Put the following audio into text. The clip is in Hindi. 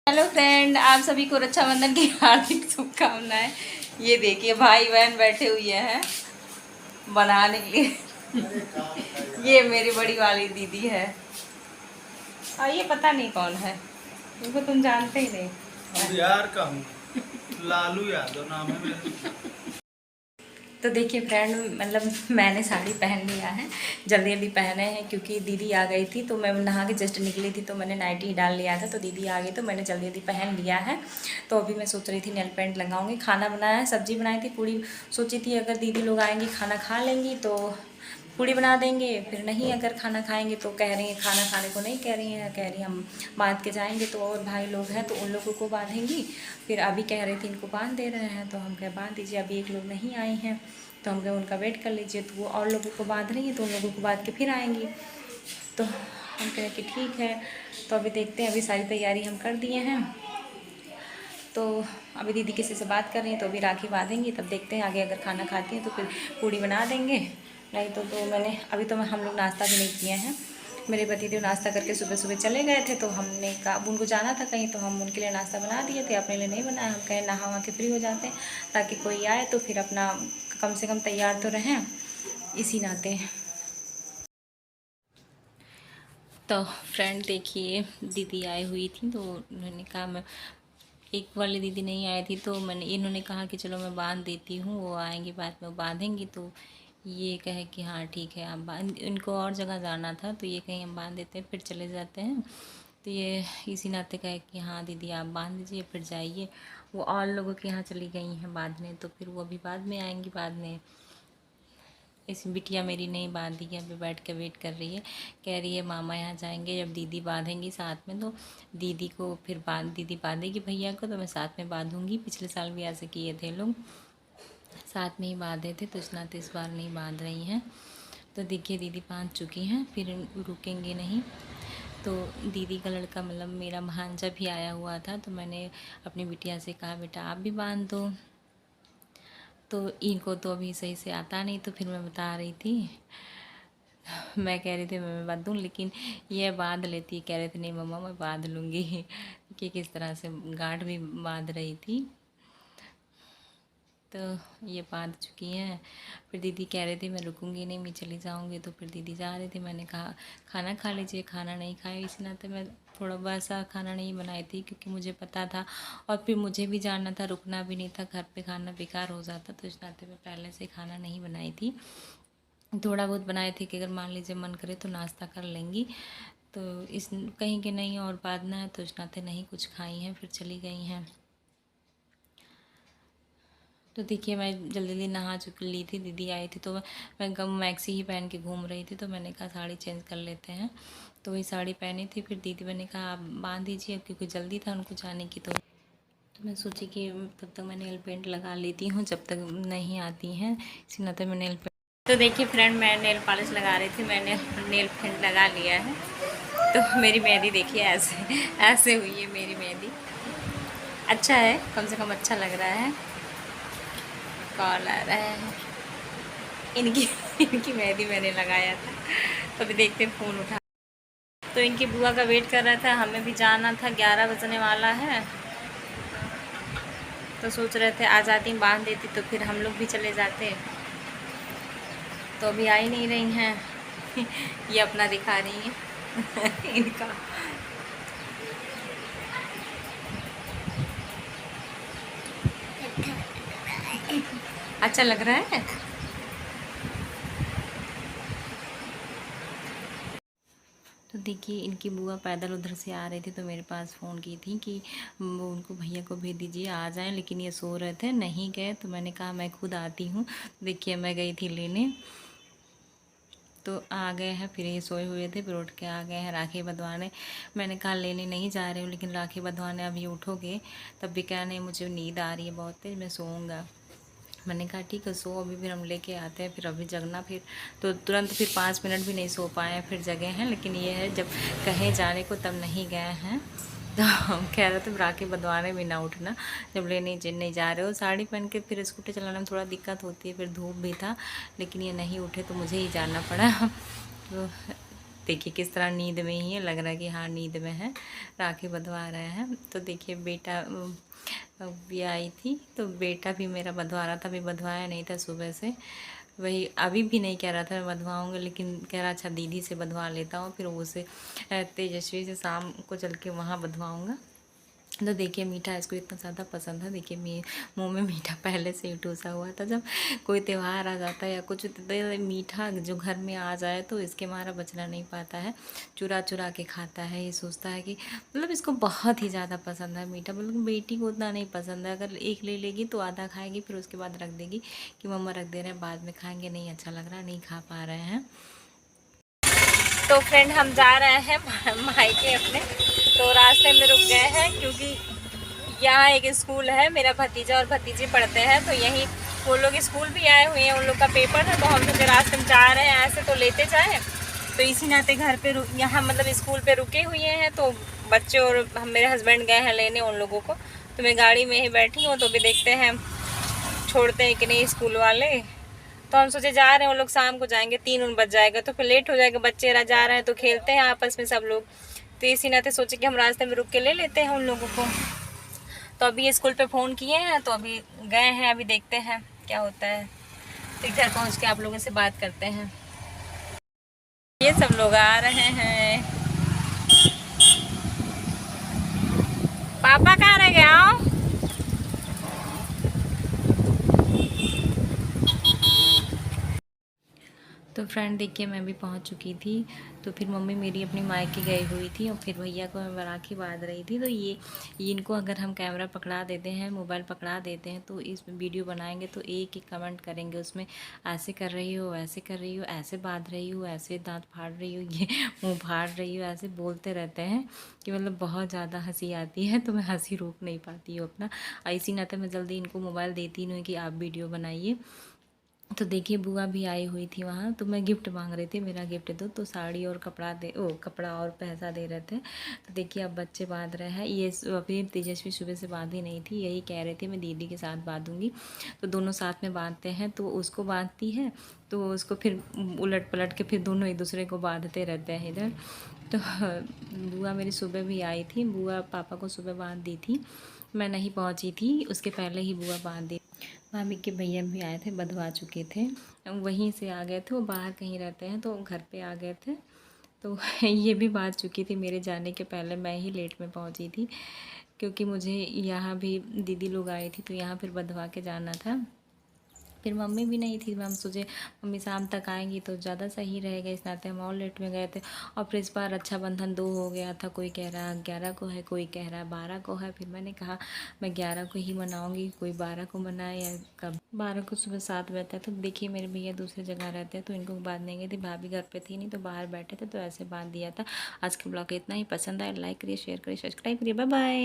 हेलो फ्रेंड, आप सभी को रक्षाबंधन की हार्दिक शुभकामनाएं। ये देखिए भाई बहन बैठे हुए हैं बनाने के लिए। ये मेरी बड़ी वाली दीदी है और ये पता नहीं कौन है, इनको तुम जानते ही नहीं। बिहार का हूँ, लालू यादव नाम है मेरा। तो देखिए फ्रेंड, मतलब मैंने साड़ी पहन लिया है, जल्दी जल्दी पहने हैं क्योंकि दीदी आ गई थी। तो मैं नहा के जस्ट निकली थी तो मैंने नाइटी ही डाल लिया था, तो दीदी आ गई तो मैंने जल्दी जल्दी पहन लिया है। तो अभी मैं सोच रही थी नेल पेंट लगाऊंगी। खाना बनाया है, सब्जी बनाई थी, पूड़ी सोची थी अगर दीदी लोग आएंगी खाना खा लेंगी तो पूड़ी बना देंगे, फिर नहीं अगर खाना खाएंगे तो कह रही हैं खाना खाने को नहीं कह रही हैं, कह रही हैं हम बांध के जाएंगे। तो और भाई लोग हैं तो उन लोगों को बांधेंगी। फिर अभी कह रही थी इनको बांध दे रहे हैं, तो हम कह बांध दीजिए, अभी एक लोग नहीं आए हैं तो हम कह उनका वेट कर लीजिए। तो वो और लोगों को बांध रही है तो उन लोगों को बांध के फिर आएंगी। तो हम कहें कि ठीक है। तो अभी देखते हैं, अभी सारी तैयारी हम कर दिए हैं। तो अभी दीदी किसी से बात कर रही हैं तो अभी राखी बांधेंगी, तब देखते हैं आगे अगर खाना खाती हैं तो फिर पूड़ी बना देंगे, नहीं तो मैंने अभी तो हम लोग नाश्ता भी नहीं किए हैं। मेरे पतिदेव नाश्ता करके सुबह सुबह चले गए थे, तो हमने कहा अब उनको जाना था कहीं तो हम उनके लिए नाश्ता बना दिए थे, अपने लिए नहीं बनाया। हम कहें नहा वहा के फ्री हो जाते हैं ताकि कोई आए तो फिर अपना कम से कम तैयार तो रहें, इसी नाते। तो फ्रेंड देखिए, दीदी आई हुई थी तो उन्होंने कहा मैं, एक वाली दीदी नहीं आई थी तो इन्होंने कहा कि चलो मैं बांध देती हूँ, वो आएंगी बाद में वो बांधेंगी। तो ये कहे कि हाँ ठीक है आप बांध, इनको और जगह जाना था तो ये कहीं हम बांध देते हैं फिर चले जाते हैं। तो ये इसी नाते कहे कि हाँ दीदी आप बांध दीजिए फिर जाइए। वो और लोगों के यहाँ चली गई हैं बांधने, तो फिर वो अभी बाद में आएंगी बाद में। इस बिटिया मेरी नहीं बांधी है, अभी बैठ के वेट कर रही है, कह रही है मामा यहाँ जाएंगे जब दीदी बांधेंगी साथ में तो दीदी को फिर दीदी बांधेगी भैया को तो मैं साथ में बांधूंगी। पिछले साल भी ऐसे किए थे लोग, साथ में ही बांधे थे, तो इस नाते इस बार नहीं बांध रही हैं। तो देखिए दीदी बांध चुकी हैं, फिर रुकेंगे नहीं। तो दीदी का लड़का मतलब मेरा भांजा भी आया हुआ था, तो मैंने अपनी बिटिया से कहा बेटा आप भी बांध दो। तो इनको तो अभी सही से आता नहीं, तो फिर मैं बता रही थी, मैं कह रही थी मैं बांध दूँ, लेकिन ये बांध लेती, कह रहे थे नहीं मम्मा मैं बांध लूँगी। कि किस तरह से गांठ भी बांध रही थी। तो ये बांध चुकी हैं। फिर दीदी कह रही थी मैं रुकूंगी नहीं, मैं चली जाऊंगी। तो फिर दीदी जा रही थी, मैंने कहा खाना खा लीजिए, खाना नहीं खाया, इसी नाते मैं थोड़ा वैसा खाना नहीं बनाई थी क्योंकि मुझे पता था और फिर मुझे भी जाना था, रुकना भी नहीं था, घर पे खाना बेकार हो जाता, तो इस नाते मैं पहले से खाना नहीं बनाई थी। थोड़ा बहुत बनाए थे कि अगर मान लीजिए मन करे तो नाश्ता कर लेंगी। तो इस कहीं के नहीं और बांधना है तो इस नाते नहीं कुछ खाई हैं, फिर चली गई हैं। तो देखिए मैं जल्दी जल्दी नहा चुकी ली थी, दीदी आई थी तो मैं गम मैक्सी ही पहन के घूम रही थी, तो मैंने कहा साड़ी चेंज कर लेते हैं। तो वही साड़ी पहनी थी, फिर दीदी मैंने कहा आप बांध दीजिए क्योंकि जल्दी था उनको जाने की। तो मैं सोची कि तब तक मैं नेल पेंट लगा लेती हूँ जब तक नहीं आती हैं, इसी नाते मैं नेल पेंट। तो देखिए फ्रेंड, मैं नेल पॉलिश लगा रही थी, मैंने नेल पेंट लगा लिया है। तो मेरी मेहंदी देखिए ऐसे ऐसे हुई है मेरी मेहंदी। अच्छा है, कम से कम अच्छा लग रहा है। कॉल आ रहा है, इनकी इनकी मेहंदी मैंने लगाया था, तो अभी देखते फ़ोन उठा। तो इनकी बुआ का वेट कर रहा था, हमें भी जाना था, 11 बजने वाला है। तो सोच रहे थे आ जाती बांध देती तो फिर हम लोग भी चले जाते, तो अभी आ ही नहीं रही हैं। ये अपना दिखा रही हैं इनका। अच्छा लग रहा है। तो देखिए इनकी बुआ पैदल उधर से आ रही थी तो मेरे पास फ़ोन की थी कि वो उनको भैया को भेज दीजिए आ जाएं, लेकिन ये सो रहे थे नहीं गए। तो मैंने कहा मैं खुद आती हूँ। देखिए मैं गई थी लेने, तो आ गए हैं, फिर ये सोए हुए थे, फिर उठ के आ गए हैं राखी बंधवाने। मैंने कहा लेने नहीं जा रही हूँ लेकिन राखी बंधवाने अभी उठोगे, तब भी कहा नहीं मुझे नींद आ रही है बहुत तेज, मैं सोऊंगा। मैंने कहा ठीक है सो, अभी फिर हम लेके आते हैं, फिर अभी जगना फिर। तो तुरंत फिर 5 मिनट भी नहीं सो पाए, फिर जगे हैं। लेकिन ये है जब कहीं जाने को तब नहीं गए हैं। तो हम कह रहे थे राखी बंधवाने भी ना उठना जब लेने नहीं जा रहे हो। साड़ी पहन के फिर स्कूटी चलाने में थोड़ा दिक्कत होती है, फिर धूप भी था, लेकिन ये नहीं उठे तो मुझे ही जाना पड़ा। तो देखिए किस तरह नींद में ही है, लग रहा है कि हाँ नींद में है, राखी बंधवा रहे हैं। तो देखिए बेटा भी आई थी, तो बेटा भी मेरा बंधवा रहा था, अभी बंधवाया नहीं था सुबह से। वही अभी भी नहीं कह रहा था मैं बंधवाऊँगा, लेकिन कह रहा अच्छा दीदी से बंधवा लेता हूँ, फिर उसे तेजस्वी से शाम को चल के वहाँ बंधवाऊँगा। तो देखिए मीठा इसको इतना ज़्यादा पसंद है। देखिए मुंह में मीठा पहले से ही ठूसा हुआ था। जब कोई त्यौहार आ जाता है या कुछ तो मीठा जो घर में आ जाए तो इसके मारा बचना नहीं पाता है, चुरा चुरा के खाता है। ये सोचता है कि मतलब इसको बहुत ही ज़्यादा पसंद है मीठा। मतलब बेटी को उतना नहीं पसंद है, अगर एक ले लेगी तो आधा खाएगी, फिर उसके बाद रख देगी कि मम्मा रख दे रहे हैं बाद में खाएंगे, नहीं अच्छा लग रहा, नहीं खा पा रहे हैं। तो फ्रेंड हम जा रहे हैं मायके अपने, तो रास्ते में रुक गए हैं क्योंकि यहाँ एक स्कूल है, मेरा भतीजा और भतीजी पढ़ते हैं, तो यहीं वो लोग स्कूल भी आए हुए हैं, उन लोग का पेपर है, तो हम सोचे रास्ते में जा रहे हैं ऐसे तो लेते जाएं। तो इसी नाते घर पे यहाँ मतलब स्कूल पे रुके हुए हैं, तो बच्चे और मेरे हस्बैंड गए हैं लेने उन लोगों को, तो मैं गाड़ी में ही बैठी हूँ। तो भी देखते हैं छोड़ते हैं कि नहीं स्कूल वाले। तो हम सोचे जा रहे हैं, उन लोग शाम को जाएंगे, 3 बज जाएगा तो फिर लेट हो जाएगा, बच्चे जा रहे हैं तो खेलते हैं आपस में सब लोग। तो इसी नाते सोचे कि हम रास्ते में रुक के ले लेते हैं उन लोगों को। तो अभी स्कूल पे फ़ोन किए हैं, तो अभी गए हैं, अभी देखते हैं क्या होता है। तो घर पहुंच के आप लोगों से बात करते हैं। ये सब लोग आ रहे हैं। पापा कहाँ रह गए? आओ। तो फ्रेंड देखिए मैं भी पहुंच चुकी थी। तो फिर मम्मी मेरी अपनी मायके गई हुई थी और फिर भैया को मैं राखी बांध रही थी। तो ये इनको अगर हम कैमरा पकड़ा देते हैं, मोबाइल पकड़ा देते हैं, तो इस वीडियो बनाएंगे तो एक एक कमेंट करेंगे उसमें, ऐसे कर रही हो, ऐसे कर रही हो, ऐसे बांध रही हो, ऐसे दांत फाड़ रही हो, ये मुँह फाड़ रही हो, ऐसे बोलते रहते हैं कि मतलब बहुत ज़्यादा हंसी आती है। तो मैं हंसी रोक नहीं पाती हूँ अपना, इसी नाते मैं जल्दी इनको मोबाइल देती नहीं कि आप वीडियो बनाइए। तो देखिए बुआ भी आई हुई थी वहाँ, तो मैं गिफ्ट मांग रही थी, मेरा गिफ्ट दो, तो साड़ी और कपड़ा और पैसा दे रहे थे। तो देखिए अब बच्चे बांध रहे हैं। ये अभी तेजस्वी सुबह से बांधी नहीं थी, यही कह रहे थे मैं दीदी के साथ बांधूंगी, तो दोनों साथ में बांधते हैं। तो उसको बांधती है तो उसको फिर उलट पलट के फिर दोनों एक दूसरे को बांधते रहते हैं इधर। तो बुआ मेरी सुबह भी आई थी, बुआ पापा को सुबह बांध दी थी, मैं नहीं पहुँची थी, उसके पहले ही बुआ बांध दी। भाभी के भैया भी आए थे, बंधवा चुके थे, वहीं से आ गए थे, वो बाहर कहीं रहते हैं तो घर पे आ गए थे। तो ये भी बांध चुकी थी, मेरे जाने के पहले मैं ही लेट में पहुंची थी, क्योंकि मुझे यहाँ भी दीदी लोग आई थी तो यहाँ फिर बंधवा के जाना था। फिर मम्मी भी नहीं थी, हम सोचे मम्मी शाम तक आएंगी तो ज़्यादा सही रहेगा, इस नाते हम और लेट में गए थे। और फिर इस बार रक्षाबंधन 2 हो गया था, कोई कह रहा 11 को है, कोई कह रहा 12 को है। फिर मैंने कहा मैं 11 को ही मनाऊंगी, कोई 12 को मनाए या कब। 12 को सुबह 7 बजे तक। तो देखिए मेरे भैया दूसरी जगह रहते हैं तो इनको बांधने गई थी, भाभी घर पे थी नहीं तो बाहर बैठे थे, तो ऐसे बांध दिया था। आज के ब्लॉग इतना ही, पसंद आए लाइक करिए, शेयर करिए, सब्सक्राइब करिए, बाय बाय।